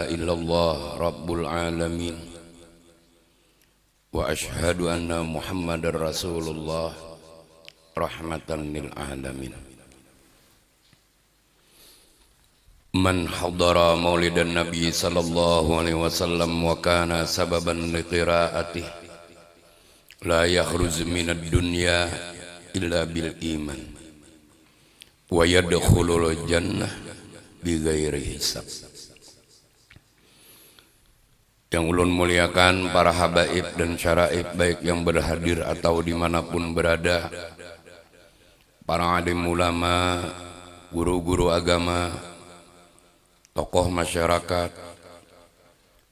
ilaha illallah rabbul alamin wa ashhadu anna muhammadar rasulullah rahmatan lil alamin. Man hadara maulidan nabi sallallahu alaihi wasallam wa kana sababan liqiraatih la yakhruz minad dunya illa bil iman wa yadkhulul jannah bighairi hisab. Yang ulun muliakan para habaib dan syaraib baik yang berhadir atau dimanapun berada, para alim ulama, guru-guru agama, tokoh masyarakat,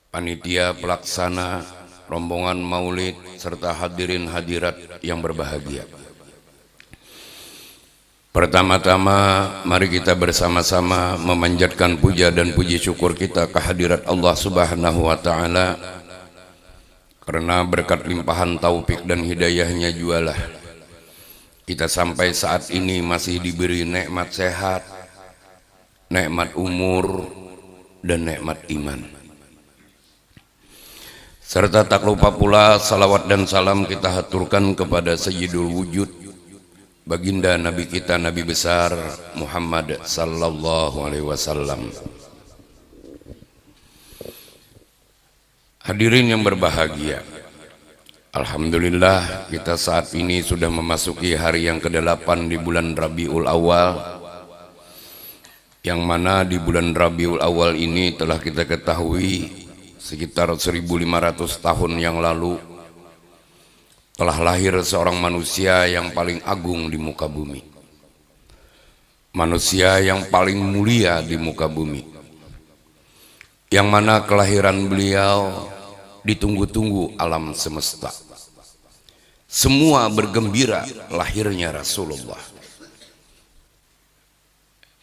panitia pelaksana, rombongan maulid, serta hadirin hadirat yang berbahagia. Pertama-tama mari kita bersama-sama memanjatkan puja dan puji syukur kita kehadirat Allah Subhanahu wa Ta'ala, karena berkat limpahan taufik dan hidayahnya jualah kita sampai saat ini masih diberi nikmat sehat, nikmat umur, dan nikmat iman. Serta tak lupa pula salawat dan salam kita haturkan kepada Sayyidul Wujud, baginda Nabi kita, Nabi besar Muhammad sallallahu alaihi wasallam. Hadirin yang berbahagia, alhamdulillah kita saat ini sudah memasuki hari yang ke-8 di bulan Rabiul Awal, yang mana di bulan Rabiul Awal ini telah kita ketahui sekitar 1500 tahun yang lalu telah lahir seorang manusia yang paling agung di muka bumi, manusia yang paling mulia di muka bumi, yang mana kelahiran beliau ditunggu-tunggu alam semesta. Semua bergembira lahirnya Rasulullah.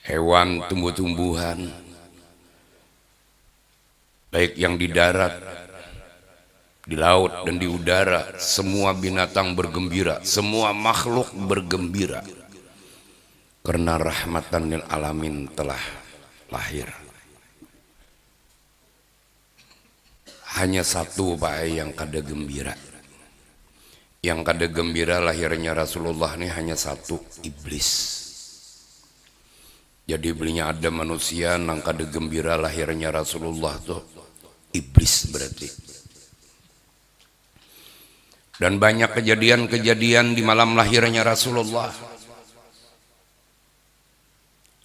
Hewan, tumbuh-tumbuhan, baik yang di darat, di laut dan di udara, semua binatang bergembira, semua makhluk bergembira, karena rahmatan lil alamin telah lahir. Hanya satu Pak yang kada gembira. Yang kada gembira lahirnya Rasulullah ini hanya satu, iblis. Jadi belinya ada manusia nang kada gembira lahirnya Rasulullah tuh iblis berarti. Dan banyak kejadian-kejadian di malam lahirnya Rasulullah.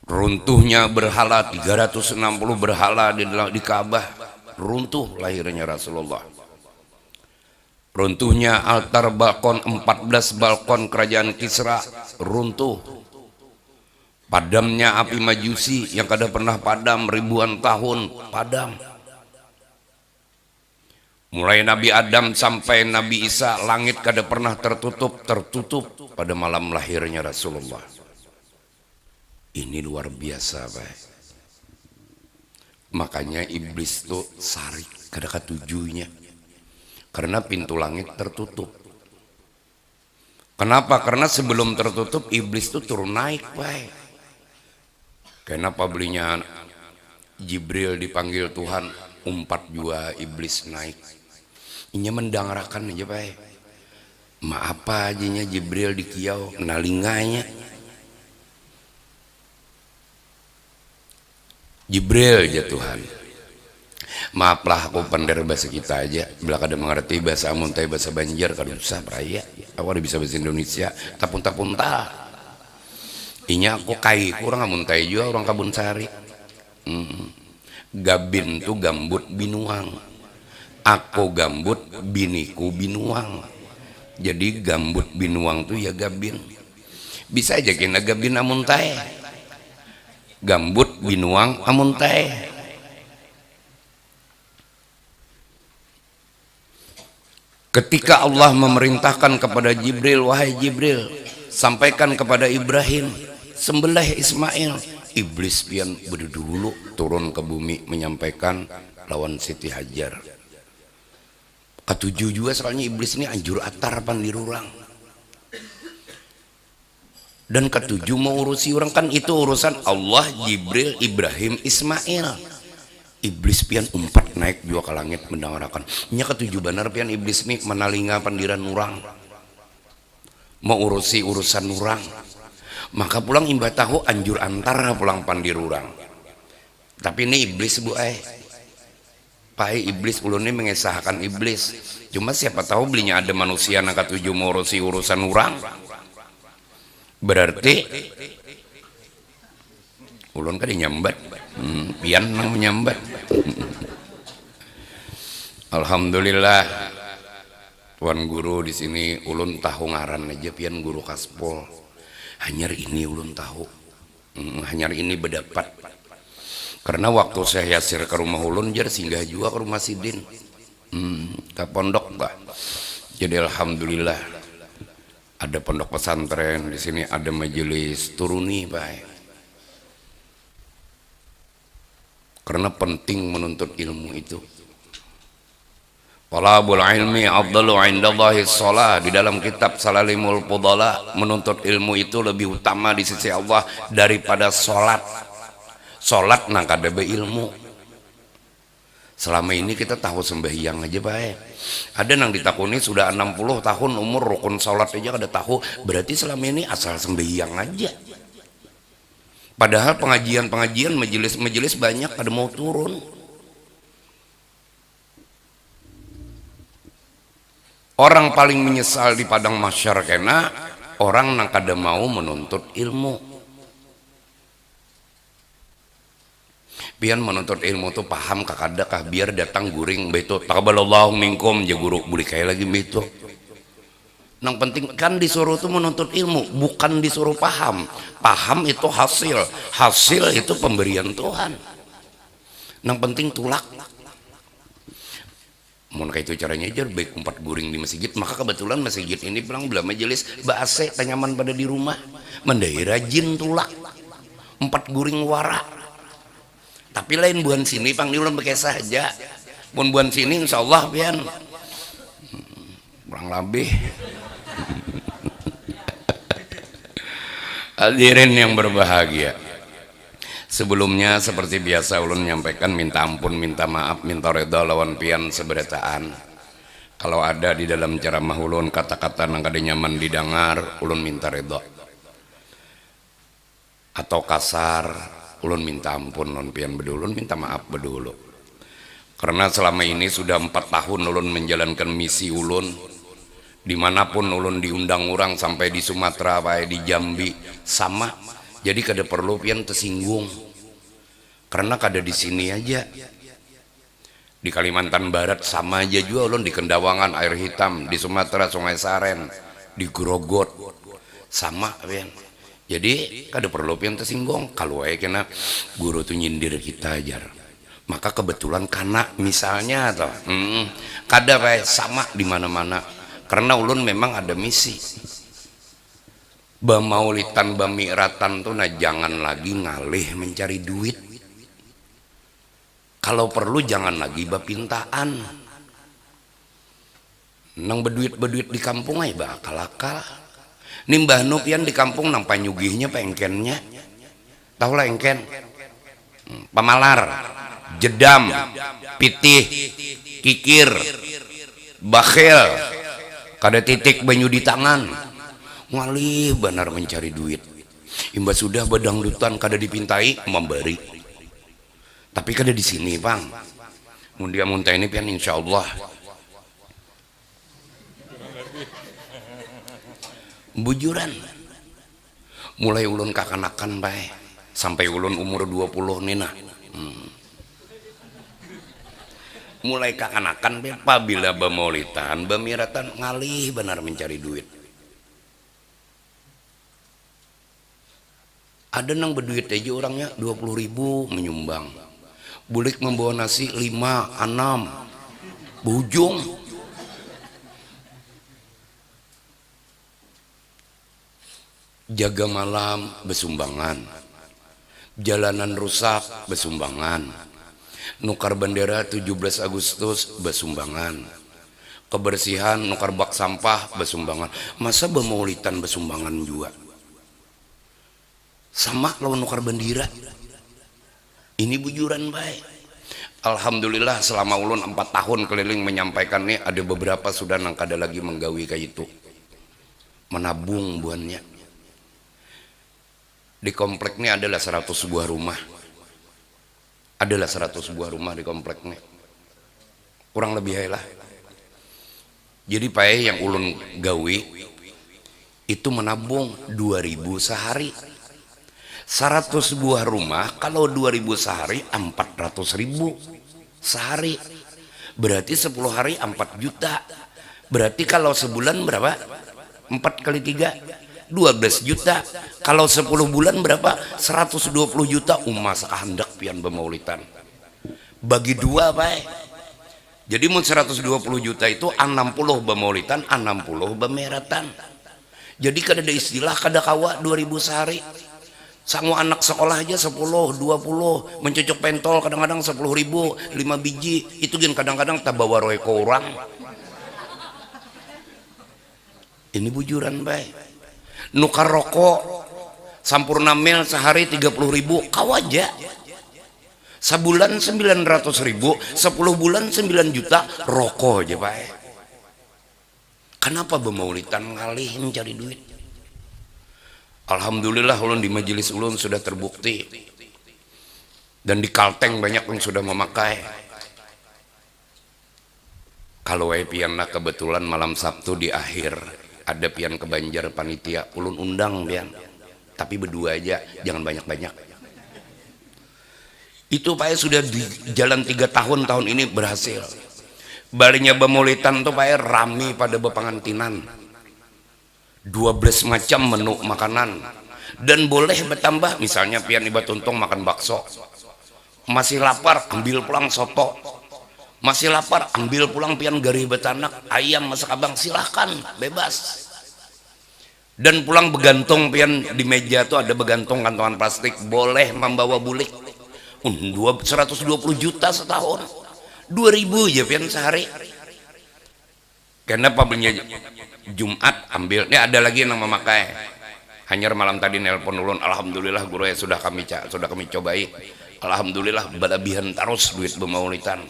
Runtuhnya berhala, 360 berhala di Ka'bah, runtuh lahirnya Rasulullah. Runtuhnya altar balkon, 14 balkon kerajaan Kisra, runtuh. Padamnya api Majusi yang kada pernah padam ribuan tahun, padam. Mulai Nabi Adam sampai Nabi Isa, langit kada pernah tertutup pada malam lahirnya Rasulullah. Ini luar biasa, Pak. Makanya iblis tuh sarik kada katujunya, karena pintu langit tertutup. Kenapa? Karena sebelum tertutup iblis tuh turun naik, Pak. Kenapa belinya Jibril dipanggil Tuhan, umpat jua iblis naik. Inya mendangarakan aja Pak. Maapa ajinya Jibril dikiau nalinganya. Jibril aja Tuhan. Maaflah aku pandai bahasa kita aja. Bila kada mengerti bahasa Amuntai, bahasa Banjar kada usah peraya. Aku ada bisa bahasa Indonesia. Tapun-tapunta. Inya aku kai kurang Amuntai juga orang Kabun Sari. Gabin tuh gambut binuang. Aku gambut, biniku binuang. Jadi gambut binuang tuh ya gabin. Bisa aja kena gabin Amuntai. Gambut binuang Amuntai. Ketika Allah memerintahkan kepada Jibril, wahai Jibril, sampaikan kepada Ibrahim, sembelih Ismail. Iblis pian berdulu turun ke bumi menyampaikan lawan Siti Hajar. Ketujuh juga soalnya iblis ini anjur atar pandirurang. Dan ketujuh mau urusi orang, kan itu urusan Allah, Jibril, Ibrahim, Ismail. iblis pian umpat naik jua ke langit mendawarakan nya ketujuh benar pian iblis nih menalinga pandiran urang mau urusi urusan urang maka pulang imbah tahu anjur antara pulang pandir urang tapi ini iblis bu pai iblis ulun ini mengesahkan iblis cuma siapa tahu belinya ada manusia yang ketujuh mau urusi urusan urang berarti ulun kan nyambat pian nang menyambat alhamdulillah tuan guru di sini ulun tahu ngaran aja pian guru kaspol hanyar ini ulun tahu hanyar ini berdapat karena waktu saya yasir ke rumah ulun jar singgah juga ke rumah sidin ke pondok bah jadi alhamdulillah ada pondok pesantren di sini ada majelis turuni pak karena penting menuntut ilmu itu. Talabul ilmi afdalu indallahi shalah di dalam kitab Salalimul Fudala menuntut ilmu itu lebih utama di sisi Allah daripada salat. Salat nang kada be ilmu. Selama ini kita tahu sembahyang aja baik. Ada nang ditakuni sudah 60 tahun umur rukun salat aja kada tahu, berarti selama ini asal sembahyang aja. Padahal pengajian-pengajian majelis-majelis banyak pada mau turun. Orang paling menyesal di padang mahsyar kena orang nang kada mau menuntut ilmu. Pian menuntut ilmu tuh paham kakadakah biar datang guring beto taqabbalallahu minkum ya guru boleh kayak lagi beto. Yang penting kan disuruh tuh menuntut ilmu bukan disuruh paham. Paham itu hasil itu pemberian Tuhan. Yang penting tulak. Mau kayak itu caranya aja baik 4 guring di masjid maka kebetulan masjid ini pulang belah majelis bahasa tanyaman pada di rumah mendai rajin tulak 4 guring wara. Tapi lain buan sini pang diulang pakai saja. Buan sini insyaallah pian kurang lebih. Hadirin yang berbahagia, sebelumnya seperti biasa ulun menyampaikan minta ampun, minta maaf, minta redha lawan pian seberataan. Kalau ada di dalam ceramah ulun kata-kata nang kada nyaman didengar, ulun minta redha. Atau kasar, ulun minta ampun non pian bedulun, minta maaf bedulu. Karena selama ini sudah 4 tahun ulun menjalankan misi ulun. Dimanapun ulun diundang orang sampai di Sumatera baik di Jambi sama jadi kada perlu pian tersinggung karena kada di sini aja di Kalimantan Barat sama aja juga ulun di Kendawangan air hitam di Sumatera Sungai Saren di Grogot sama pian jadi kada perlu pian tersinggung kalau kena guru tuh nyindir kita ajar maka kebetulan karena misalnya atau kada baik sama di mana-mana karena ulun memang ada misi bamaulitan bami'ratan tuh nah jangan lagi ngalih mencari duit kalau perlu jangan lagi bapintaan nang beduit di kampung ay bakal-akal nimbah nupian di kampung nang panyugihnya pengkennya tahu lah engken pamalar jedam pitih kikir bakhil kada titik banyu di tangan ngalih benar mencari duit imbas sudah badangdutan kada dipintai memberi tapi kada di sini bang mundia muntah ini pian insyaallah bujuran mulai ulun kakanakan bae sampai ulun umur 20 nina mulai kakanakan apabila bamaulitan bamiratan ngalih benar mencari duit ada nang berduit aja orangnya 20.000 menyumbang bulik membawa nasi 5, 6 bujung jaga malam besumbangan jalanan rusak besumbangan nukar bendera 17 Agustus besumbangan kebersihan nukar bak sampah besumbangan masa bamaulitan besumbangan juga sama lawan nukar bendera ini bujuran baik Alhamdulillah selama ulun 4 tahun keliling menyampaikan nih, ada beberapa sudah nang kada lagi menggawi kayak itu, menabung buannya. Di komplek ini adalah 100 buah rumah, adalah 100 buah rumah di komplek ini, kurang lebih lah. Jadi pae yang ulun gawi itu menabung 2.000 sehari. 100 buah rumah kalau 2.000 sehari 400.000 sehari, berarti 10 hari 4 juta. Berarti kalau sebulan berapa? 4 kali 3 12 juta. Kalau 10 bulan berapa? 120 juta. Umas kehendak pian bemaulitan bagi dua Pak. Jadi mun 120 juta itu 60 bemaulitan, 60 bemeratan. Jadi kada ada istilah kada kawa 2.000 sehari. Sanggup anak sekolah aja 10, 20 mencocok pentol kadang-kadang 10.000 5 biji itu kan kadang-kadang tak bawa roe ke orang. Ini bujuran baik. Nukar rokok sampurna mil sehari 30.000 kau aja. Sebulan 900.000, 10 bulan 9 juta rokok aja baik. Kenapa bemaulitan ngalih mencari duit? Alhamdulillah ulun di majelis ulun sudah terbukti, dan di Kalteng banyak yang sudah memakai. Kalau pianna kebetulan malam Sabtu di akhir ada pian ke Banjar panitia, ulun undang pian, tapi berdua aja, jangan banyak-banyak. Itu Pak sudah di jalan 3 tahun ini berhasil. Balinya bemaulitan tuh Pak rame pada bepangantinan. 12 macam menu makanan, dan boleh bertambah. Misalnya pian iba tuntung makan bakso, masih lapar ambil pulang soto, masih lapar ambil pulang pian garih betanak ayam masak abang, silahkan bebas. Dan pulang begantung pian di meja tuh ada begantung kantongan plastik, boleh membawa bulik. 120 juta setahun, 2.000 aja pian sehari. Kenapa belinya Jumat ambil? Ini ada lagi yang memakai. Hanyar malam tadi nelpon ulun, alhamdulillah guru ya sudah kami cobai. Alhamdulillah balabihan terus duit bemaulitan.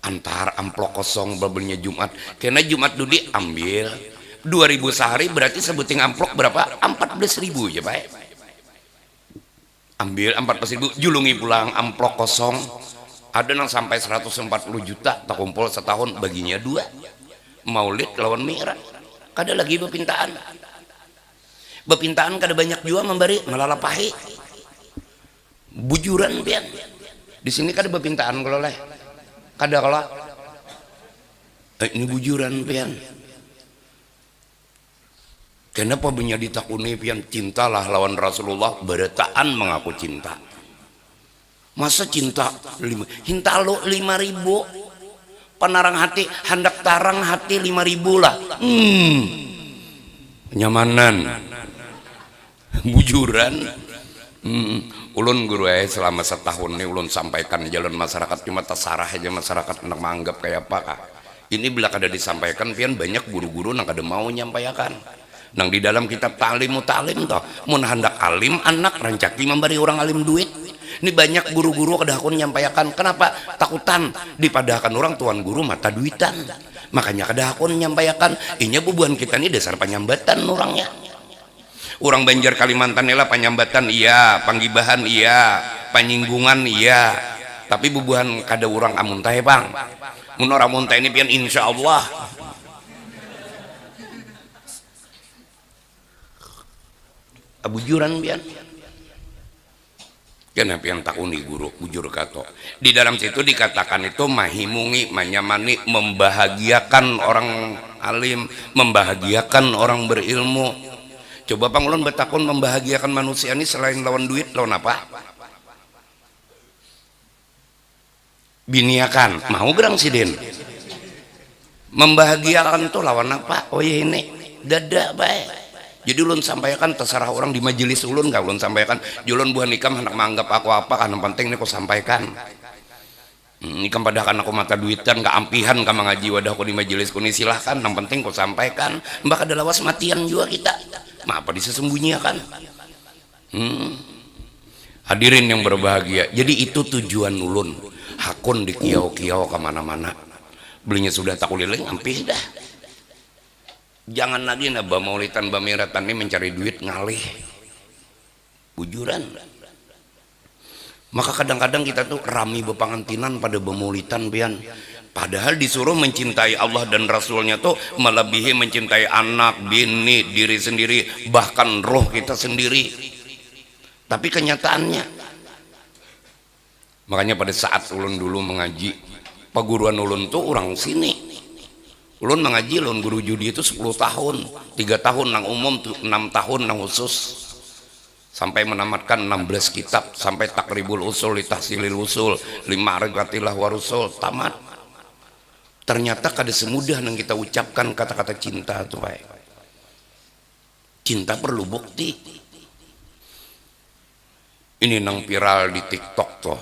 Antar amplok kosong belinya Jumat. Karena Jumat dudi ambil 2.000 sehari, berarti sebuting amplok berapa? 14.000 ya Pak. Ambil 14.000, julungi pulang amplok kosong. Ada yang sampai 140 juta tak kumpul setahun, baginya 2. Maulid lawan Mi'raj kada lagi bepintaan kada banyak jua memberi melalapahi bujuran pian. Di sini kada bepintaan kalau leh kada kalau ini bujuran pian. Kenapa punya ditakuni pian? Cintalah lawan Rasulullah, beretaan mengaku cinta. Masa cinta hinta lo 5.000 penarang hati, hendak tarang hati 5.000 lah. Nyamanan bujuran. Ulun guru selama setahun ini ulun sampaikan jalan masyarakat, cuma terserah aja masyarakat hendak menganggap kayak apa kak. Ini bila kada disampaikan pian banyak guru-guru nang kada mau nyampaikan. Nang di dalam kitab ta'lim toh mun hendak alim anak rancaki memberi orang alim duit. Ini banyak guru-guru kedahakun nyampaikan. Kenapa? Takutan dipadahkan orang tuan guru mata duitan. Makanya kedahakun nyampaikan. Inya bubuhan kita ini dasar penyambatan orangnya. Orang Banjar Kalimantan lah penyambatan iya, panggibahan iya, penyinggungan iya. Tapi bubuhan kada orang amuntai bang. Mun orang amuntai ini pian insya Allah. Abujuran pian. Kenapa yang takuni guru bujur kato di dalam situ dikatakan itu mahimungi, menyamani, membahagiakan orang alim, membahagiakan orang berilmu. Coba pangulun betakun membahagiakan manusia ini selain lawan duit lawan apa? Biniakan mau gerang sidin membahagiakan tuh lawan apa? Oh ya ini dada baik. Jadi ulun sampaikan terserah orang di majelis ulun gak ulun sampaikan julun buah nikam hendak menganggap aku apa kan yang penting ini aku sampaikan. Nikam padahal aku mata duitan gak ampihan ka mengaji wadahku di majelis kuni silahkan yang penting aku sampaikan. Mbak ada lawas matian juga kita. Apa disembunyikan? Hadirin yang berbahagia. Jadi itu tujuan ulun. hakun di kiau-kiau kemana-mana belinya sudah tak uliling ampih dah. Jangan lagi na bamaulitan bamiratan ini mencari duit ngalih bujuran. Maka kadang-kadang kita tuh rami bepangantinan pada bamaulitan pian, padahal disuruh mencintai Allah dan Rasulnya tuh melebihi mencintai anak, bini, diri sendiri, bahkan roh kita sendiri. Tapi kenyataannya, makanya pada saat ulun dulu mengaji, paguruan ulun tuh orang sini. Ulun mengaji ulun guru judi itu 10 tahun, 3 tahun nang umum, 6 tahun nang khusus, sampai menamatkan 16 kitab, sampai takribul usul, litahsilil usul, 5 arifatilah warusul, tamat. Ternyata kada semudah yang kita ucapkan kata-kata cinta tuh baik. Cinta perlu bukti. Ini nang viral di TikTok tuh.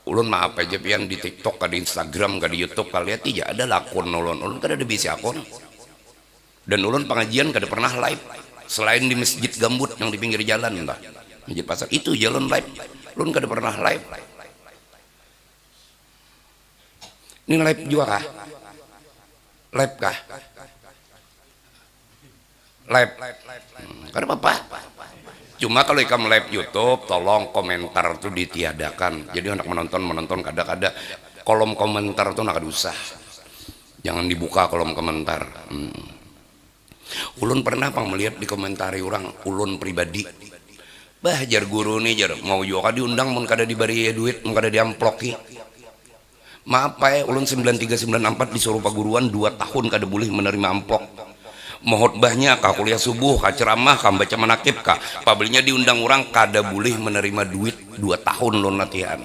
Ulun maaf aja pian di TikTok, di Instagram, di YouTube kalian tidak ada lakon ulun kada ada bisi akun. Dan ulun pengajian kada pernah live selain di masjid gambut yang di pinggir jalan lah. Masjid pasar itu jalan live. Ulun kada pernah live. Ini live juga kah? Live kah? Live. Kada apa-apa. Cuma kalau ikam live YouTube tolong komentar tuh ditiadakan. Jadi anak menonton kada kolom komentar tuh nak usah. Jangan dibuka kolom komentar. Ulun pernah pang melihat di komentari orang ulun pribadi. Bah jar guru nih jar mau juga diundang mun kada dibari duit, mun kada diamploki. Maaf pak, ulun 9394 disuruh paguruan 2 tahun kada boleh menerima amplok. Mohotbahnya kah, kuliah subuh kah, ceramah kah, baca manakib kah, pabelinya diundang orang kada boleh menerima duit 2 tahun lo latihan.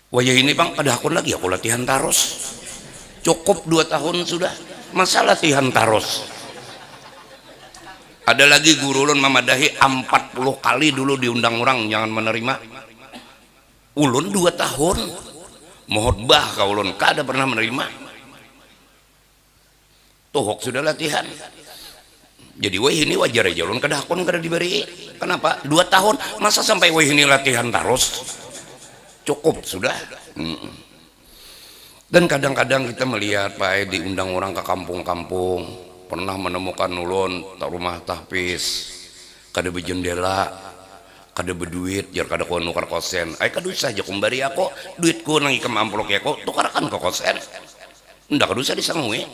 Wajah ini bang ada akun lagi aku latihan taros, cukup 2 tahun sudah, masa latihan taros. Ada lagi guru ulun mamadahi 40 kali dulu diundang orang jangan menerima. Ulun 2 tahun mohotbah kah ulun kada pernah menerima. Tuhok sudah latihan. Jadi wah ini wajar aja ulun kada akun kada diberi. Kenapa? 2 tahun masa sampai wah ini latihan terus? Cukup sudah. Dan kadang-kadang kita melihat pak diundang orang ke kampung-kampung, pernah menemukan ulun tak rumah tahfiz kada berjendela, kada berduit, jar kada kuat nukar kosen. Kada usah aja kembali aku duitku nang ikam amplok ya kok tukarkan ke kosen. Ndak kada usah disangui.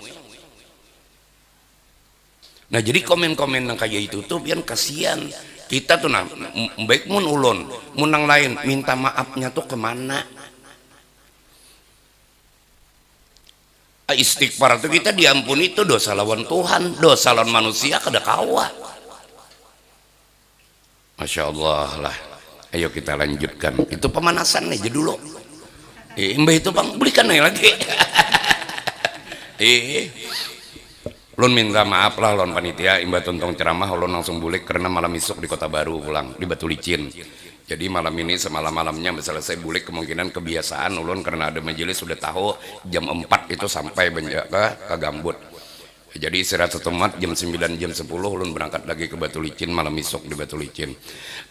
Nah jadi komen-komen yang kayak itu tuh biar kasihan kita tuh nah baik mun ulun mun nang lain minta maafnya tuh kemana? Istighfar tuh kita diampuni itu dosa lawan Tuhan, dosa lawan manusia kada kawa. Masya Allah lah. Ayo kita lanjutkan. Itu pemanasan aja dulu. Mbak itu bang belikan lagi. Ulun minta maaf lah lawan panitia imba tuntung ceramah ulun langsung bulik karena malam isuk di Kota Baru pulang di Batu Licin. Jadi malam ini semalam-malamnya selesai bulik kemungkinan kebiasaan ulun karena ada majelis sudah tahu jam 4 itu sampai ke Gambut. Jadi istirahat setemat jam 9 jam 10 ulun berangkat lagi ke Batu Licin malam isuk di Batu Licin.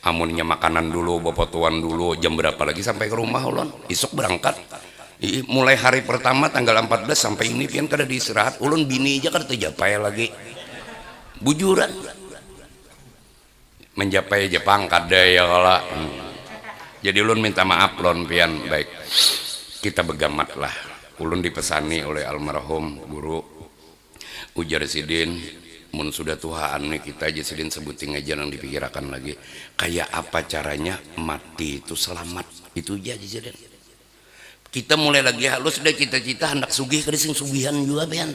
Amunnya makanan dulu bopotuan dulu jam berapa lagi sampai ke rumah ulun isuk berangkat. Mulai hari pertama tanggal 14 sampai ini pian kada diistirahat ulun bini aja kada terjapai lagi bujuran menjapai Jepang kada ya kala. Jadi ulun minta maaf lon pian baik kita begamat lah. Ulun dipesani oleh almarhum guru ujar Sidin mun sudah tuhaan nih kita aja Sidin sebutin aja yang dipikirkan lagi kayak apa caranya mati itu selamat itu aja Sidin. Kita mulai lagi halus sudah cita-cita hendak sugih kada sing sugihan juga pian.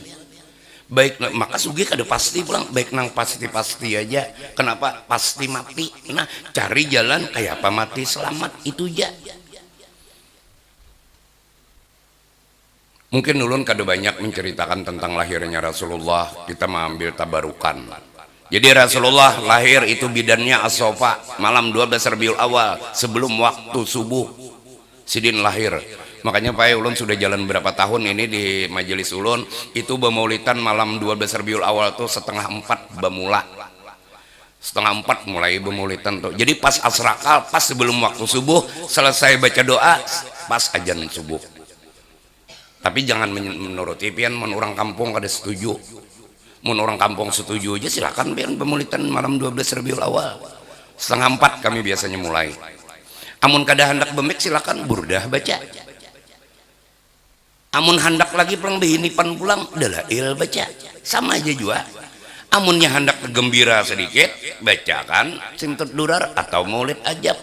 Baik maka sugih kada pasti pulang baik nang pasti aja. Kenapa? Pasti mati. Nah, cari jalan kayak apa mati selamat itu aja. Mungkin ulun kada banyak menceritakan tentang lahirnya Rasulullah, kita mengambil tabarukan. Jadi Rasulullah lahir itu bidannya As-Sofa malam 12 Rabiul Awal sebelum waktu subuh. Sidin lahir. Makanya Pak ulun sudah jalan berapa tahun ini di majelis ulun itu bamaulitan malam 12 Rabiul Awal tuh setengah 4 bamula. Setengah 4 mulai bamaulitan tuh. Jadi pas asrakal, pas sebelum waktu subuh selesai baca doa pas ajan subuh. Tapi jangan menuruti pian mun orang kampung kada setuju. Mun orang kampung setuju aja silakan pian pemulitan malam 12 Rabiul Awal. 3:30 kami biasanya mulai. Amun kada hendak bemek silakan burdah baca. Amun hendak lagi pulang behinipan pulang dalail baca. Sama aja juga. Amunnya hendak gembira sedikit bacakan simtut durar atau maulid ajab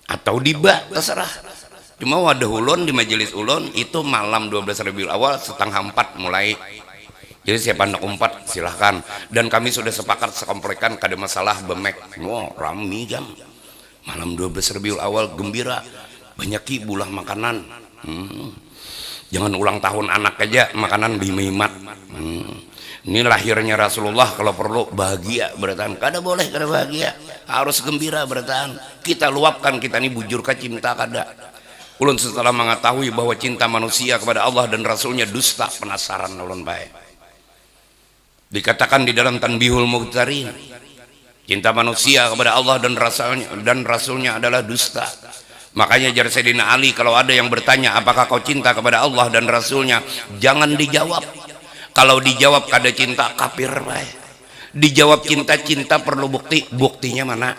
atau diba terserah. Cuma wadah ulun di majelis ulun itu malam 12 Rabiul Awal 3:30 mulai. Jadi siapa hendak umpat silahkan. Dan kami sudah sepakat sekomplekan kada masalah bemek. Wow, rami jam malam 12 Rabiul Awal gembira, banyak bulah makanan. Jangan ulang tahun anak aja makanan bihimat. Ini lahirnya Rasulullah, kalau perlu bahagia beratan. Kada boleh kada bahagia, harus gembira beratan. Kita luapkan, kita ini bujurkan cinta kada. Ulun setelah mengetahui bahwa cinta manusia kepada Allah dan Rasulnya dusta, penasaran ulun baik. Dikatakan di dalam Tanbihul Mughtarin, cinta manusia kepada Allah dan Rasulnya adalah dusta. Makanya jar Sayyidina Ali, kalau ada yang bertanya apakah kau cinta kepada Allah dan Rasulnya, jangan dijawab. Kalau dijawab kada cinta, kafir baik. Dijawab cinta perlu bukti. Buktinya mana?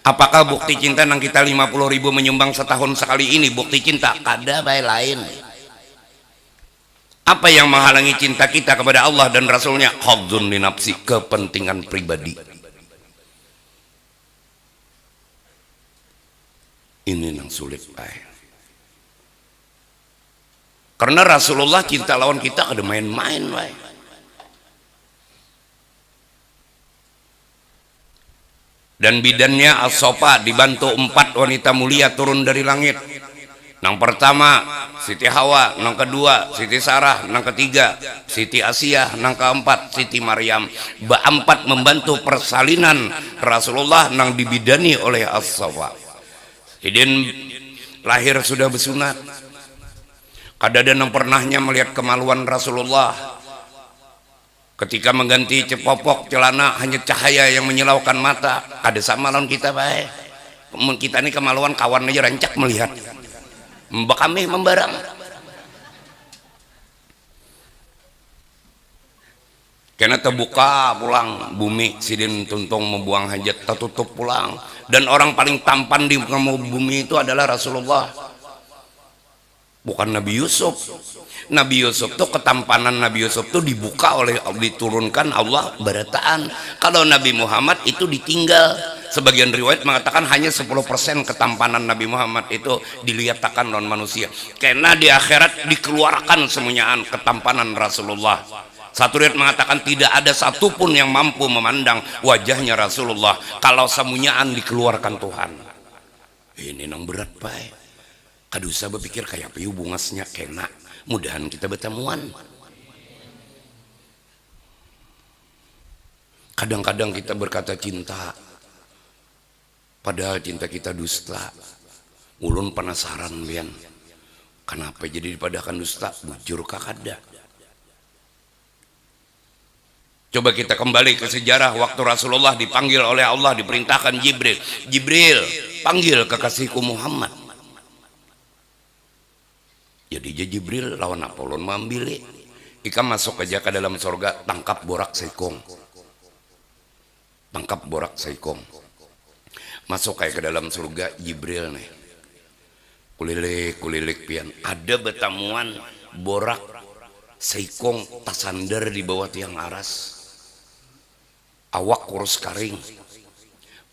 Apakah bukti cinta nang kita 50.000 menyumbang setahun sekali ini bukti cinta? Kada baik lain. Apa yang menghalangi cinta kita kepada Allah dan Rasulnya? Hadzun li nafsi, kepentingan pribadi. Ini yang sulit baik. Karena Rasulullah cinta lawan kita ada main-main baik. Dan bidannya As-Sofa dibantu 4 wanita mulia turun dari langit. Nang pertama Siti Hawa, nang kedua Siti Sarah, nang ketiga Siti Asia, nang keempat Siti Maryam. Ba-4 membantu persalinan Rasulullah nang dibidani oleh As-Sofa. Hidin lahir sudah bersunat. Kada ada yang pernahnya melihat kemaluan Rasulullah ketika mengganti cepopok celana, hanya cahaya yang menyilaukan mata. Kada sama lawan kita baik. Kita ini kemaluan kawan aja rancak melihat. Mbak kami membarang. Karena terbuka pulang bumi, sidin tuntung membuang hajat tertutup pulang. Dan orang paling tampan di bumi itu adalah Rasulullah, bukan Nabi Yusuf. Nabi Yusuf tuh ketampanan Nabi Yusuf tuh dibuka oleh, diturunkan Allah berataan. Kalau Nabi Muhammad itu ditinggal. Sebagian riwayat mengatakan hanya 10% ketampanan Nabi Muhammad itu dilihatkan non manusia. Karena di akhirat dikeluarkan semuanyaan ketampanan Rasulullah. Satu riwayat mengatakan tidak ada satupun yang mampu memandang wajahnya Rasulullah kalau semuanyaan dikeluarkan Tuhan. Ini nang berat baik. Kada usah berpikir kayak piu bungasnya kena. Mudahan kita bertemuan. Kadang-kadang kita berkata cinta, padahal cinta kita dusta. Ulun penasaran lian, kenapa jadi dipadakan dusta? Bujur kakada. Coba kita kembali ke sejarah waktu Rasulullah dipanggil oleh Allah, diperintahkan Jibril. Jibril, panggil kekasihku Muhammad. Jadi Jibril lawan apa? Ulun mengambil. Ika masuk aja ke dalam surga, tangkap borak saikong. Tangkap borak saikong. Masuk kayak ke dalam surga Jibril nih. Kulilik pian. Ada betamuan borak saikong tasandar di bawah tiang aras. Awak kurus karing,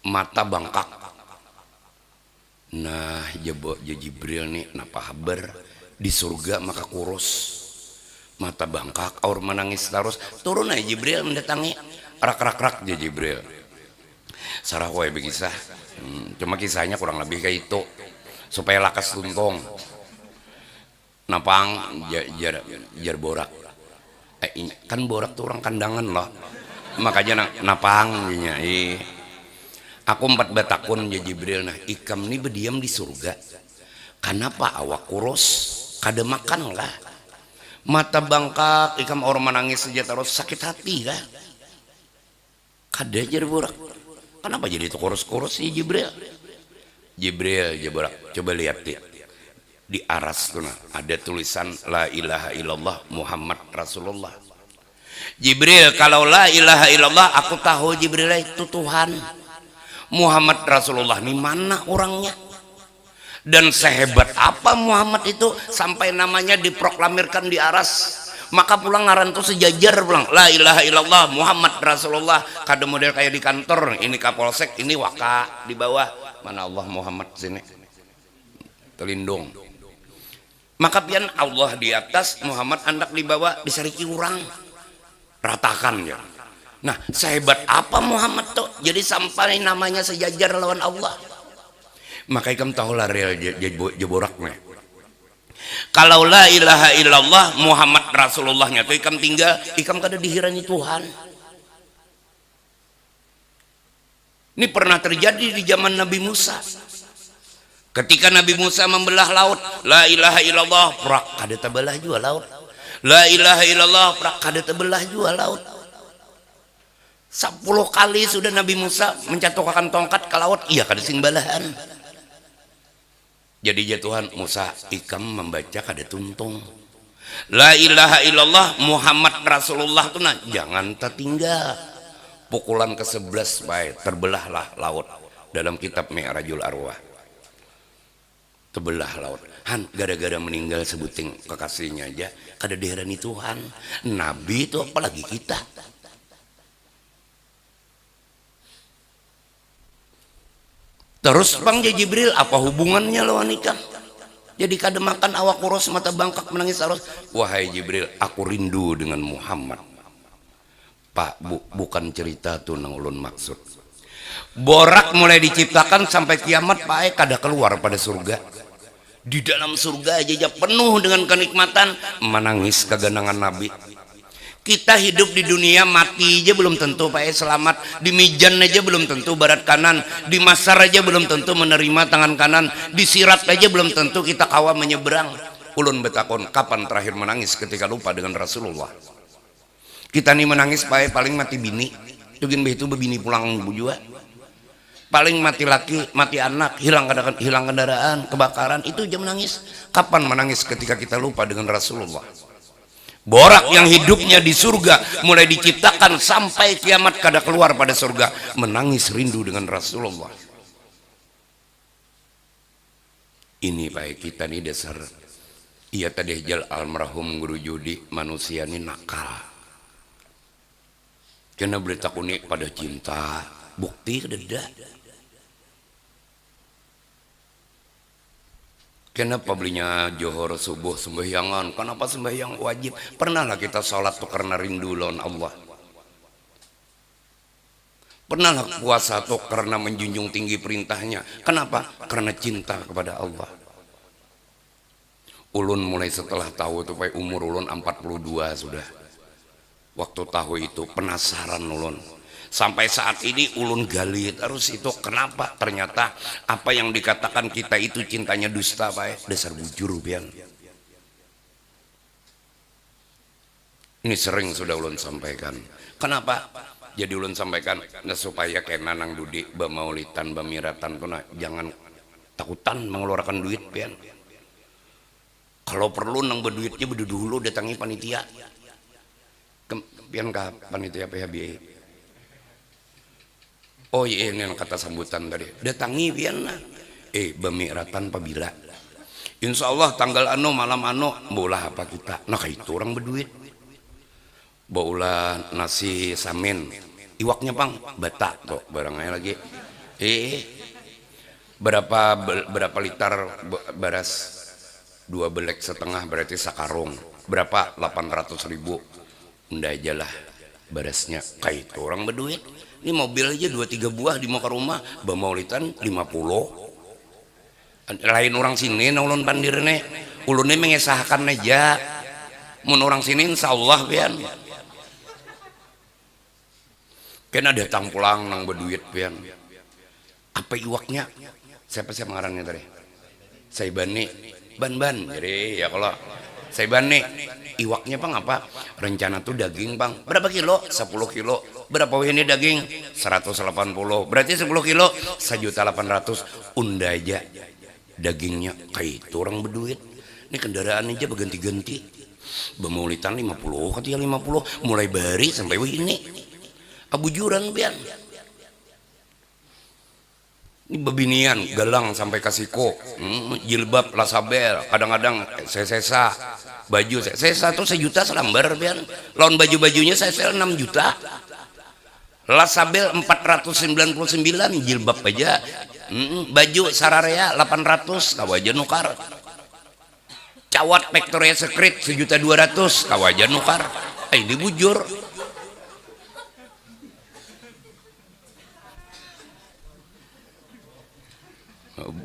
mata bangkak. Nah, Jibril nih, napa haber di surga maka kurus, mata bangkak, aur menangis terus. Turun aja Jibril mendatangi, rak Jibril. Sarah wae begisah. Cuma kisahnya kurang lebih kayak itu, supaya lakas tuntung. Napang jar borak. Kan borak tuh orang kandangan loh. Makanya napang nya aku 4 batakun ya Jibril. Nah ikam ini berdiam di surga, kenapa awak kurus kada makan lah, mata bangkak, ikam orang menangis saja terus sakit hati kan, kada jadi borak, kenapa jadi itu kurus-kurus ya Jibril? Jibril ya borak, coba lihat dia, di aras tuh ada tulisan la ilaha illallah Muhammad Rasulullah. Jibril, kalau la ilaha illallah aku tahu Jibril itu Tuhan. Muhammad Rasulullah ini mana orangnya? Dan sehebat apa Muhammad itu sampai namanya diproklamirkan di aras? Maka pulang ngaran tuh sejajar pulang la ilaha illallah Muhammad Rasulullah. Kada model kayak di kantor, ini Kapolsek, ini Waka di bawah. Mana Allah Muhammad sini telindung. Maka pian Allah di atas, Muhammad andak di bawah, disariki urang ratakan ya. Nah, sehebat apa Muhammad tuh jadi sampai namanya sejajar lawan Allah. Maka ikam tahulah real jeboraknya. Kalau la ilaha illallah Muhammad Rasulullahnya tuh ikam tinggal, ikam kada dihirani Tuhan. Ini pernah terjadi di zaman Nabi Musa. Ketika Nabi Musa membelah laut, la ilaha illallah, prak kada tebelah juga laut. La ilaha illallah, prak kada tebelah juga laut. 10 kali sudah Nabi Musa mencatukkan tongkat ke laut, iya kada sing balahan. Jadi jatuhan Musa ikam membaca kada tuntung. La ilaha illallah Muhammad Rasulullah tuh nah jangan tertinggal. Pukulan ke-11 baik terbelahlah laut dalam kitab Mi'rajul Arwah. Terbelah laut. Han gara-gara meninggal sebuting kekasihnya aja kada diherani Tuhan. Nabi itu apalagi kita. Terus Bang Jibril apa hubungannya lawan nikah? Jadi kada makan awak kurus mata bangkak menangis arus. Wahai Jibril, aku rindu dengan Muhammad. Pak, bukan cerita tuh nang ulun maksud. Borak mulai diciptakan sampai kiamat Pak kada keluar pada surga. Di dalam surga aja penuh dengan kenikmatan, menangis keganangan Nabi. Kita hidup di dunia mati aja belum tentu Pak selamat, di mijan aja belum tentu barat kanan, di masar aja belum tentu menerima tangan kanan, di sirat aja belum tentu kita kawa menyeberang. Ulun betakon kapan terakhir menangis ketika lupa dengan Rasulullah? Kita nih menangis Pak paling mati bini, tugin itu bebini pulang bujua. Paling mati laki, mati anak, hilang kendaraan, kebakaran, itu aja menangis. Kapan menangis ketika kita lupa dengan Rasulullah? Borak yang hidupnya di surga mulai diciptakan sampai kiamat kada keluar pada surga, menangis rindu dengan Rasulullah. Ini baik kita nih dasar. Iya tadi jal almarhum guru judi manusia ini nakal. Karena berita kuning pada cinta, bukti kededa. Kenapa belinya johor subuh sembahyangan? Kenapa sembahyang wajib? Pernahlah kita sholat tuh karena rindu lawan Allah. Pernahlah puasa tuh karena menjunjung tinggi perintahnya. Kenapa? Karena cinta kepada Allah. Ulun mulai setelah tahu tuh umur ulun 42 sudah. Waktu tahu itu penasaran ulun. Sampai saat ini ulun gali terus itu kenapa ternyata apa yang dikatakan kita itu cintanya dusta Pak dasar bujur pian. Ini sering sudah ulun sampaikan. Kenapa? Jadi ulun sampaikan nah, supaya kayak nanang dudi bamaulitan bamiratan tuh nah, jangan takutan mengeluarkan duit pian. Kalau perlu nang berduitnya bedu dulu datangi panitia. Pian ka panitia PHBI. Oh iya ini yang kata sambutan tadi. Datangi pian lah. Bamiratan pabila. Insya Allah tanggal anu malam anu bolah apa kita. Nah itu orang berduit. Baulah nasi samin. Iwaknya pang bata tuh barangnya lagi. Berapa liter beras 2 belek setengah berarti sakarung. Berapa 800.000. Udah aja lah berasnya. Kayak itu orang berduit. Ini mobil aja 2-3 buah di muka rumah bamaulitan 50. Lain orang sini ulun pandirne ulunnya mengesahkan aja mun orang sini insyaallah pian kena datang pulang nang berduit pian apa iwaknya siapa ngarannya tadi Saibani ban jadi ya kalau Saibani iwaknya pang apa rencana tuh daging bang berapa kilo 10 kilo berapa ini daging 180 berarti 10 kilo 1.800.000 unda aja dagingnya kayak itu orang berduit. Ini kendaraan aja berganti-ganti. Bemaulitan 50, katanya 50, mulai bari sampai ini. Abujuran pian. Ini bebinian, galang sampai kasiko, jilbab, lasabel, kadang-kadang sesesa, baju sesesa tuh 1 juta selembar pian. Lawan baju-bajunya saya sel 6 juta. Lasabel 499, jilbab aja. Baju sararea 800, kawaja nukar. Cawat Victoria Secret 1.200.000, kawaja nukar. Dibujur.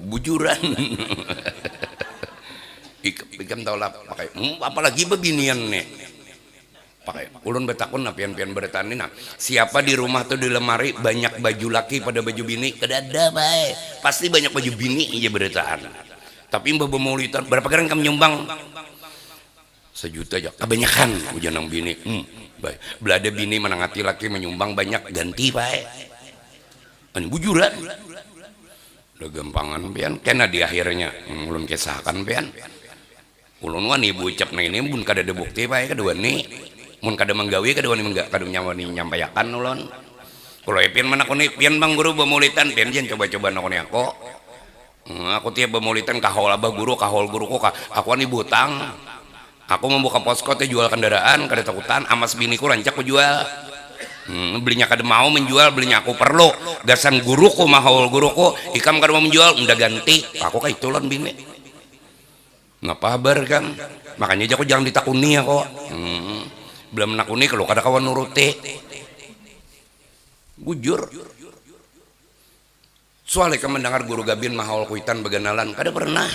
Bujuran. Ikam tahu lah pakai, apalagi bebinian nih. Pakai ulun betakun pian-pian bertani. Nah, siapa di rumah tuh di lemari banyak baju laki pada baju bini? Kedada baik, pasti banyak baju bini aja bertaan. Tapi mbah bemaulitan berapa kali kamu nyumbang? 1 juta aja, kebanyakan ujanang bini. Baik, belada bini menangati laki menyumbang banyak, ganti baik. Bujuran. Udah gampangan pian, kena di akhirnya ulun kisahkan pian. Ulun wani bucap na ini pun kada ada bukti baik kedua nih. Mun kada menggawi kedua nih enggak kada nyawani nyampaikan ulun. Kalau pian mana kuni pian bang guru bemaulitan pian jen coba-coba nakoni aku. Aku tiap bemaulitan kahol abah guru kahol guruku aku ani butang. Aku membuka posko teh jual kendaraan kada takutan amas biniku rancak ku jual. Belinya kada mau menjual, belinya aku perlu. Gasan guruku mahal guruku, ikam kada mau menjual, udah ganti. Aku kayak itulan bini. Ngapa habar kan? Makanya aja aku jangan ditakuni ya kok. Belum menakuni kalau kada kawan nuruti. Bujur. Soalnya kamu mendengar guru gabin mahal kuitan begenalan, kada pernah.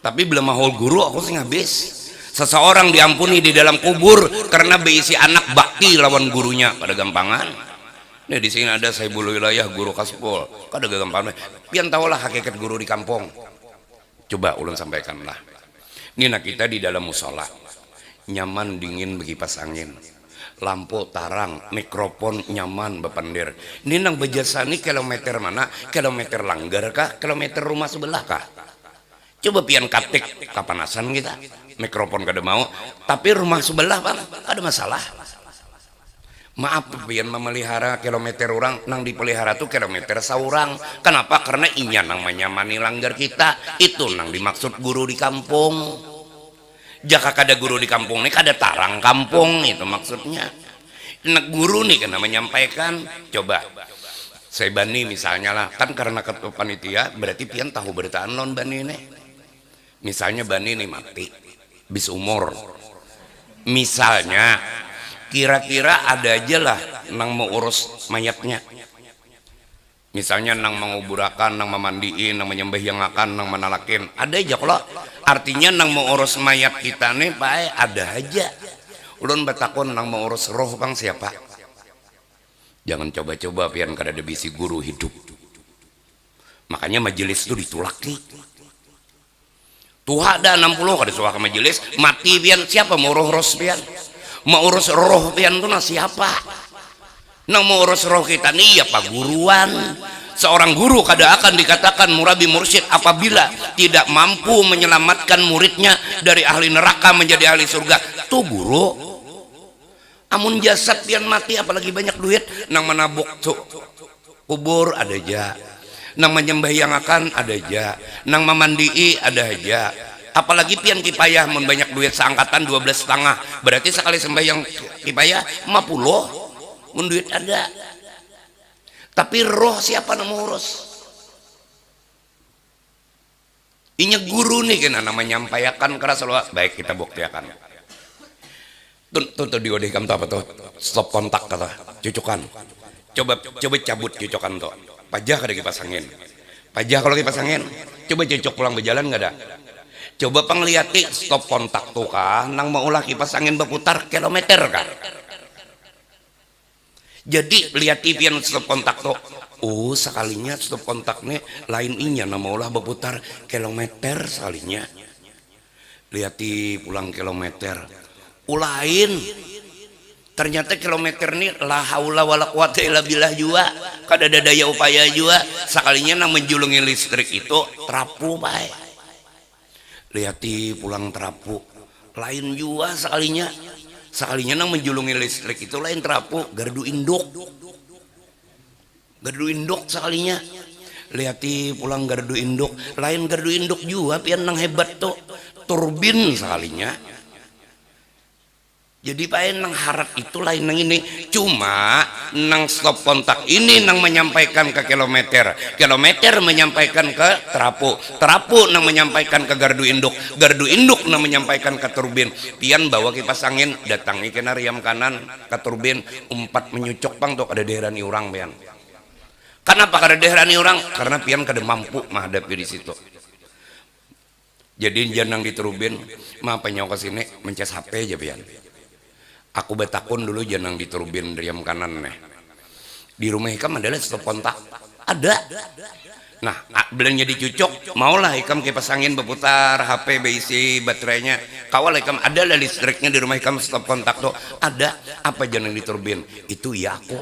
Tapi belum mahal guru aku sih habis. Seseorang diampuni di dalam kubur karena berisi anak bakti lawan gurunya, pada gampangan. Nih di sini ada Saibul Wilayah guru Kaspol, kada gampangan. Pian tahulah hakikat guru di kampung. Coba ulun sampaikan lah. Ini nak kita di dalam musola, nyaman dingin begipas angin, lampu tarang, mikrofon nyaman bependir. Ini nang bejasa nih kilometer mana? Kilometer langgar kah? Kilometer rumah sebelah kah? Coba pian katik kapanasan kita. Mikrofon kada mau, tapi rumah sebelah bang ada masalah. Maaf pian memelihara kilometer orang, nang dipelihara tuh kilometer saurang. Kenapa? Karena inya nang menyamani langgar kita. Itu nang dimaksud guru di kampung. Jaka kada guru di kampung nih kada tarang kampung, itu maksudnya. Nah guru nih kena menyampaikan. Coba saya Bani misalnya lah, kan karena ketua panitia berarti pian tahu beritaan non Bani nih. Misalnya Bani nih mati bis umur, misalnya kira-kira ada aja lah nang mau urus mayatnya, misalnya nang menguburakan, nang memandiin, nang menyembahyangakan, nang menalakin, ada aja. Kalau artinya nang mau urus mayat kita nih baik ada aja. Ulun batakon nang mau urus roh bang siapa? Jangan coba-coba pian kada ada bisi guru hidup. Makanya majelis itu ditulak nih. Tuh ada 60 kada suah ke majelis mati pian siapa mau roh pian? Mau urus roh pian tuh nah siapa? Nang mau urus roh kita nih ya pak guruan. Seorang guru kada akan dikatakan murabi mursyid apabila tidak mampu menyelamatkan muridnya dari ahli neraka menjadi ahli surga. Tuh guru. Amun jasad pian mati apalagi banyak duit nang menabuk tuh kubur ada aja. Nang menyembahyangakan ada aja, nang memandii ada aja. Apalagi pian kipayah mun banyak duit seangkatan 12,5, berarti sekali sembahyang kipayah 50 mun duit ada. Tapi roh siapa nang urus? Inya guru nih kena nama nyampaikan keras luas. Baik kita buktikan. Tuh diodeh kamu apa tuh? Stop kontak kata, cucukan. Coba cabut cucukan tuh. Pajah kada kipas angin. Pajah kalau kipas angin, coba cocok pulang berjalan nggak ada. Coba penglihati stop kontak tuh kah, nang mau ulah kipas angin berputar kilometer kah. Jadi lihat TV yang stop kontak tuh. Oh sekalinya stop kontaknya lain inya nang mau ulah berputar kilometer sekalinya. Lihat pulang kilometer. Ulain Ternyata kilometer ini la haula wala quwata illa billah juga kada ada daya upaya juga sekalinya nang menjulungi listrik itu terapu bae. Liati pulang terapu lain juga sekalinya nang menjulungi listrik itu lain terapu gardu induk sekalinya. Liati pulang gardu induk lain gardu induk juga pian nang hebat tuh turbin sekalinya. Jadi paen nang harat itu lain nang ini, cuma nang stop kontak ini nang menyampaikan ke kilometer menyampaikan ke terapu nang menyampaikan ke gardu induk nang menyampaikan ke turbin. Pian bawa kipas angin datangi kena riam kanan ke turbin umpat menyucuk pang tuh ada daerahni orang pian. Kenapa kada daerahni orang? Karena pian kada mampu menghadapi di situ. Jadi janang di turbin mah penyok ke sini mencas HP aja pian. Aku betakun dulu janang di turbin riam kanan nih. Di rumah Hikam adalah stop kontak. Ada. Nah, belanja dicucuk, maulah Hikam kipas angin berputar, HP beisi baterainya. Kawal Hikam ada lah listriknya di rumah Hikam stop kontak tuh. Ada. Apa janang di turbin? Itu ya aku.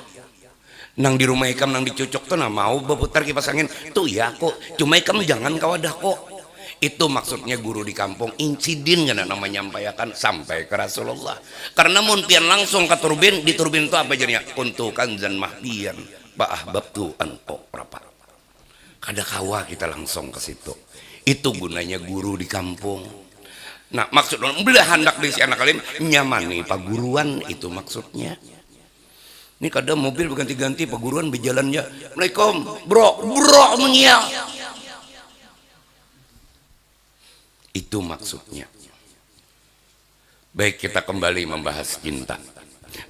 Nang di rumah Hikam nang dicucuk tuh nah mau berputar kipas angin. Tuh ya aku. Cuma Hikam jangan kawadah kok. Itu maksudnya guru di kampung insiden kan namanya menyampaikan sampai ke Rasulullah. Karena muntian langsung ke turbin, di turbin itu apa jadinya? Untuk kanzan mahdian ba'ahbabtu anto berapa. Kada kawa kita langsung ke situ. Itu gunanya guru di kampung. Nah maksudnya belah hendak di si anak alim nyamani paguruan itu maksudnya. Ini kadang mobil berganti-ganti paguruan berjalannya. Assalamualaikum bro menyial. Itu maksudnya. Baik, kita kembali membahas cinta.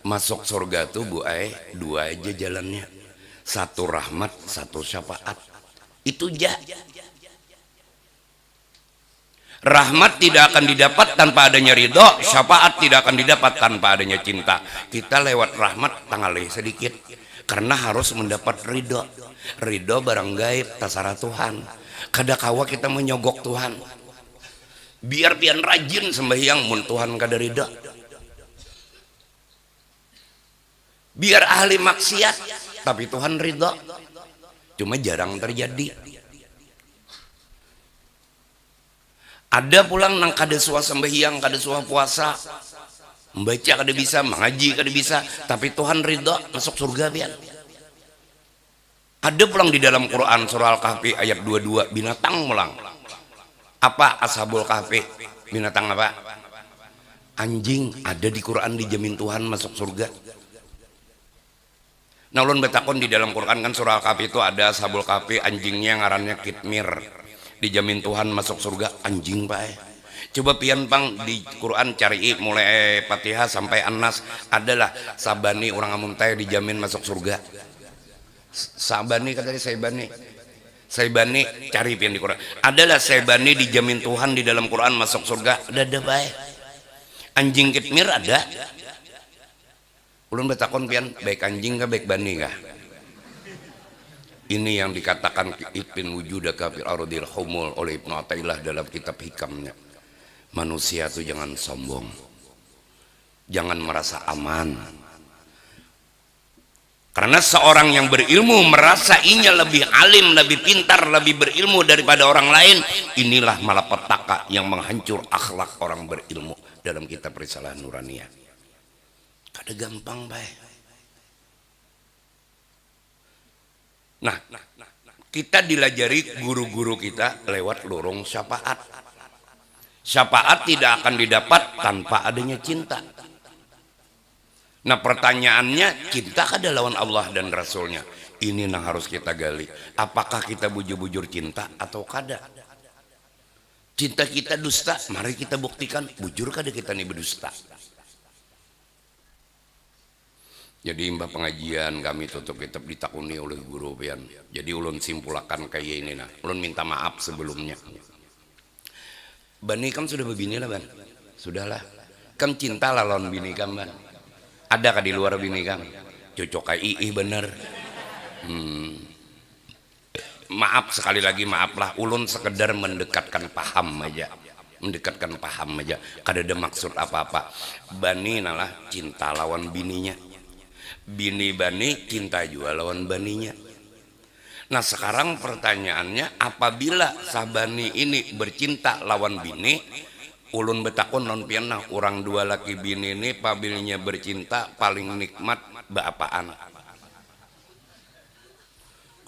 Masuk surga tuh Bu Ai dua aja jalannya. Satu rahmat, satu syafaat. Itu aja. Rahmat tidak akan didapat tanpa adanya ridho, syafaat tidak akan didapat tanpa adanya cinta. Kita lewat rahmat tangalih sedikit karena harus mendapat ridho. Ridho barang gaib tasarah Tuhan. Kadakawa kita menyogok Tuhan. Biar pian rajin sembahyang mun Tuhan kada ridha. Biar ahli maksiat tapi Tuhan ridha. Cuma jarang terjadi. Ada pulang nang kada suah sembahyang, kada suah puasa. Membaca kada bisa, mengaji kada bisa, tapi Tuhan ridha masuk surga pian. Ada pulang di dalam Quran surah Al-Kahfi ayat 22 binatang mulang. Apa ashabul kahfi? Binatang apa? Anjing. Ada di Quran dijamin Tuhan masuk surga. Nah ulun betakon di dalam Quran kan surah Al-Kahfi itu ada ashabul kahfi, anjingnya ngarannya Kitmir. Dijamin Tuhan masuk surga. Anjing pak. Coba pian pang di Quran cari mulai Fatihah sampai An-Nas adalah Sabani orang amuntai dijamin masuk surga. Sabani katanya Saibani cari pian di Quran. Adalah Saibani dijamin Tuhan di dalam Quran masuk surga. Ada baik. Anjing Kitmir ada. Ulun betakon pian baik anjing kah baik bani kah? Ini yang dikatakan itpin wujudaka fil ardil humul oleh Ibnu Athaillah dalam kitab hikamnya. Manusia itu jangan sombong. Jangan merasa aman. Karena seorang yang berilmu merasa inya lebih alim, lebih pintar, lebih berilmu daripada orang lain. Inilah malapetaka yang menghancur akhlak orang berilmu dalam kitab Risalah Nuraniyah. Kada gampang baik. Nah, kita dilajari guru-guru kita lewat lorong syafaat. Syafaat tidak akan didapat tanpa adanya cinta. Nah pertanyaannya, cinta kada lawan Allah dan Rasulnya? Ini yang harus kita gali. Apakah kita bujur-bujur cinta atau kada? Cinta kita dusta, mari kita buktikan bujur kada kita nih berdusta. Jadi mbah pengajian kami tutup kitab ditakuni oleh guru pian. Jadi ulun simpulakan kayak ini nah. Ulun minta maaf sebelumnya. Bani kam sudah berbini lah ban. Sudahlah. Kam cinta lah lawan bini kam ban. Ada kah di luar bini kam? Cocok kayak bener. Maaf sekali lagi maaflah. Ulun sekedar mendekatkan paham aja. mendekatkan paham aja, kada ada maksud apa-apa. Bani nalah cinta lawan bininya, bini bani cinta juga lawan baninya. Nah sekarang pertanyaannya, apabila sabani ini bercinta lawan bini, ulun betakun non piana orang dua laki bini ini pabilinya bercinta paling nikmat baapaan?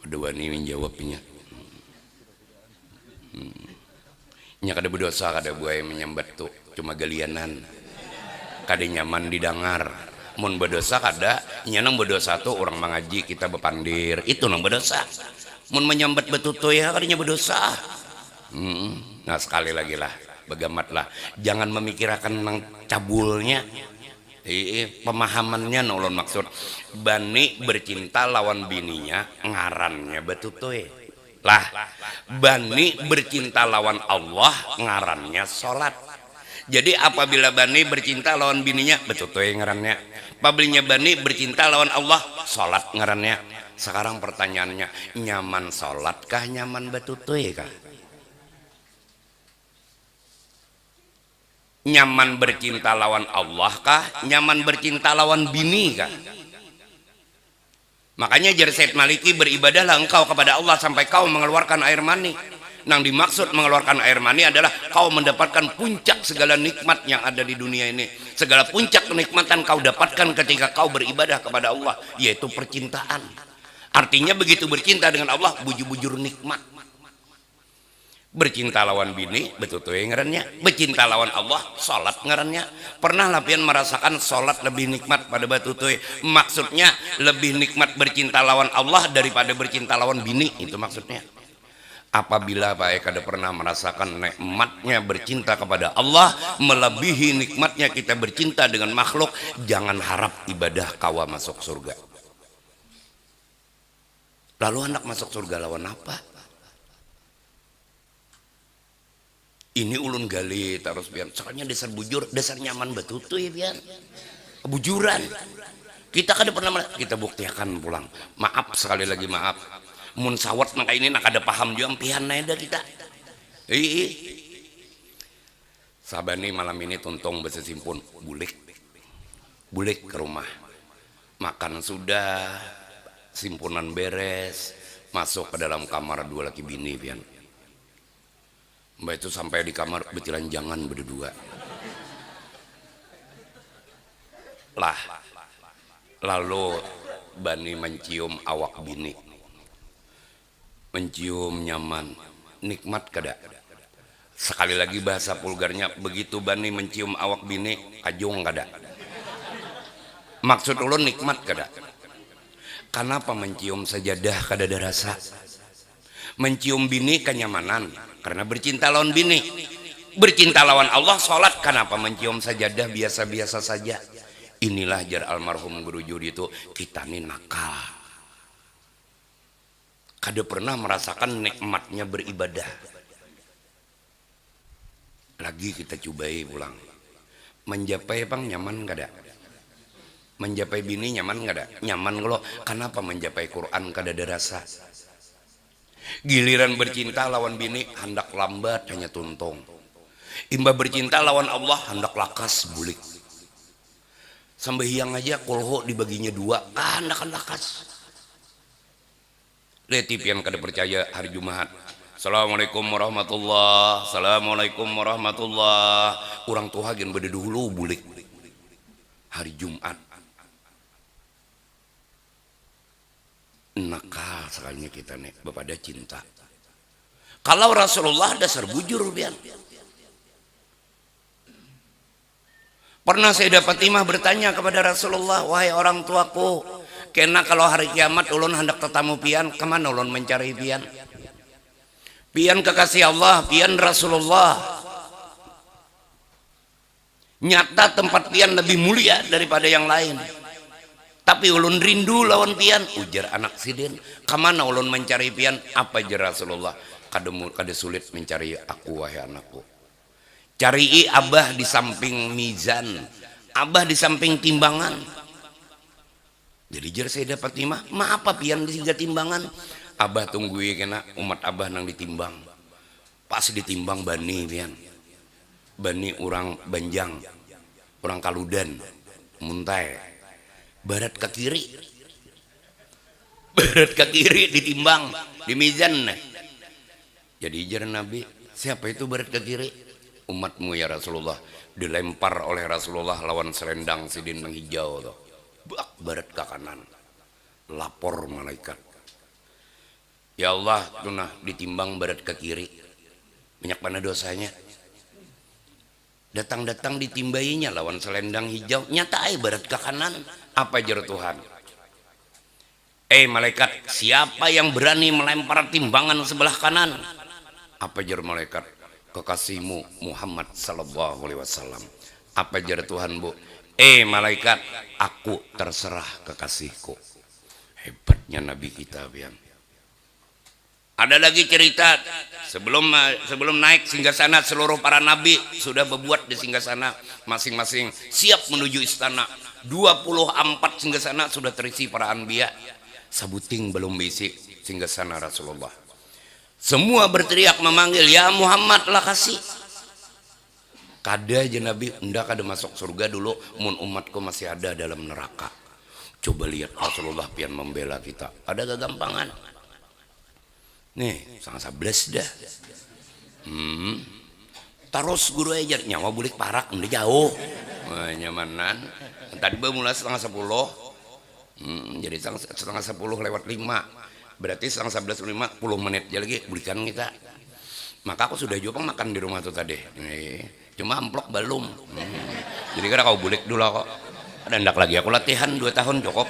Kedua ini menjawabnya, nya kada berdosa kada buaya menyambat tuh cuma galianan, kada nyaman didengar. Mun berdosa kada, nyanang berdosa tuh orang mengaji kita bepandir itu nang berdosa. Mun menyambat betutu ya kadanya berdosa. Nah sekali lagi lah, begamatlah, jangan memikirkan nang cabulnya. Pemahamannya nolon maksud bani bercinta lawan bininya ngarannya betutu lah. Bani bercinta lawan Allah ngarannya sholat. Jadi apabila bani bercinta lawan bininya betutu ngarannya. Apabila bani bercinta lawan Allah sholat ngarannya. Sekarang pertanyaannya, nyaman sholat kah nyaman betutu kah? Nyaman bercinta lawan Allah kah nyaman bercinta lawan bini kah? Makanya jar Said Maliki, beribadahlah engkau kepada Allah sampai kau mengeluarkan air mani. Nang dimaksud mengeluarkan air mani adalah kau mendapatkan puncak segala nikmat yang ada di dunia ini. Segala puncak kenikmatan kau dapatkan ketika kau beribadah kepada Allah, yaitu percintaan. Artinya begitu bercinta dengan Allah, bujur-bujur nikmat. Bercinta lawan bini betutu ngarannya, bercinta lawan Allah salat ngarannya. Pernah lapian merasakan salat lebih nikmat pada betutu? Maksudnya lebih nikmat bercinta lawan Allah daripada bercinta lawan bini, itu maksudnya. Apabila Pak kada pernah merasakan nikmatnya bercinta kepada Allah melebihi nikmatnya kita bercinta dengan makhluk, jangan harap ibadah kawa masuk surga. Lalu anak masuk surga lawan apa? Ini ulun gali terus biar, soalnya dasar bujur, dasar nyaman betutu ya biar kebujuran. Kita kada pernah, kita buktikan pulang. Maaf sekali lagi maaf. Mun sawat maka ini nak ada paham juga pian naida kita. Sabani malam ini tuntung besesimpun bulik ke rumah. Makan sudah, simpunan beres, masuk ke dalam kamar dua laki bini pian. Mbak itu sampai di kamar betilan jangan berdua lah. Lalu bani mencium awak bini, mencium nyaman, nikmat kada? Sekali lagi bahasa vulgarnya, begitu bani mencium awak bini kajong kada? Maksud ulun nikmat kada? Kenapa mencium sajadah kada ada rasa? Mencium bini kenyamanan karena bercinta lawan bini. Bercinta lawan Allah sholat, kenapa mencium sajadah biasa-biasa saja? Inilah jar almarhum guru juri itu, kita nih nakal, kada pernah merasakan nikmatnya beribadah. Lagi kita cobai pulang, menjapai bang nyaman kada? Menjapai bini nyaman kada? Nyaman kalau kenapa menjapai Quran kada ada rasa? Giliran bercinta lawan bini hendak lambat hanya tuntung. Imba bercinta lawan Allah hendak lakas bulik. Sampai hiang aja kolho dibaginya dua, hendak lakas. Letip yang kada percaya hari Jumat. Assalamualaikum warahmatullah. Assalamualaikum warahmatullah. Orang tua gen beda dulu bulik hari Jumat. Nakal sekalinya kita nih bepada cinta. Kalau Rasulullah dasar bujur biar. Pernah saya dapat imah bertanya kepada Rasulullah, wahai orang tuaku, kena kalau hari kiamat ulun hendak tetamu pian, kemana ulun mencari pian? Pian kekasih Allah, pian Rasulullah. Nyata tempat pian lebih mulia daripada yang lain. Tapi ulun rindu lawan pian, ujar anak sidin. Kemana ulun mencari pian? Apa jar Rasulullah? Kada sulit mencari aku wahai anakku. Cari abah di samping mizan, abah di samping timbangan. Jadi jar saya dapat imah, apa pian di tiga timbangan? Abah tunggu kena umat abah nang ditimbang. Pas ditimbang bani pian. Bani orang Banjang, orang Kaludan, Muntai, barat ke kiri, barat ke kiri ditimbang di mizan. Jadi jar Nabi, siapa itu barat ke kiri? Umatmu ya Rasulullah. Dilempar oleh Rasulullah lawan selendang sidin menghijau tuh. Bak barat ke kanan. Lapor malaikat. Ya Allah, tunah ditimbang barat ke kiri. Banyak mana dosanya? Datang-datang ditimbainya lawan selendang hijau, nyata barat ke kanan. Apa jar Tuhan? Malaikat, siapa yang berani melempar timbangan sebelah kanan? Apa jar malaikat? Kekasihmu Muhammad sallallahu alaihi wasallam. Apa jar Tuhan, Bu? Malaikat, aku terserah kekasihku. Hebatnya Nabi kita, biang. Ada lagi cerita sebelum naik singgasana, seluruh para nabi sudah berbuat di singgasana masing-masing, siap menuju istana. 24 singgasana sudah terisi para anbiya. Sabuting belum bisi singgasana Rasulullah. Semua berteriak memanggil, ya Muhammad lah kasih. Kada aja Nabi, hendak ada masuk surga dulu, mun umatku masih ada dalam neraka. Coba lihat Rasulullah pian membela kita. Ada kegampangan. Nih, sangat sables dah. Terus guru ajar nyawa bulik parak udah jauh. Nyamanan. Tadi mulai 9:30. Jadi 9:30 lewat 5. Berarti 10:11 10 menit aja lagi bulikan kita. Maka aku sudah coba makan di rumah tuh tadi. Cuma amplop belum. Jadi kira kau bulik dulu kok. Ada ndak lagi aku latihan 2 tahun cukup.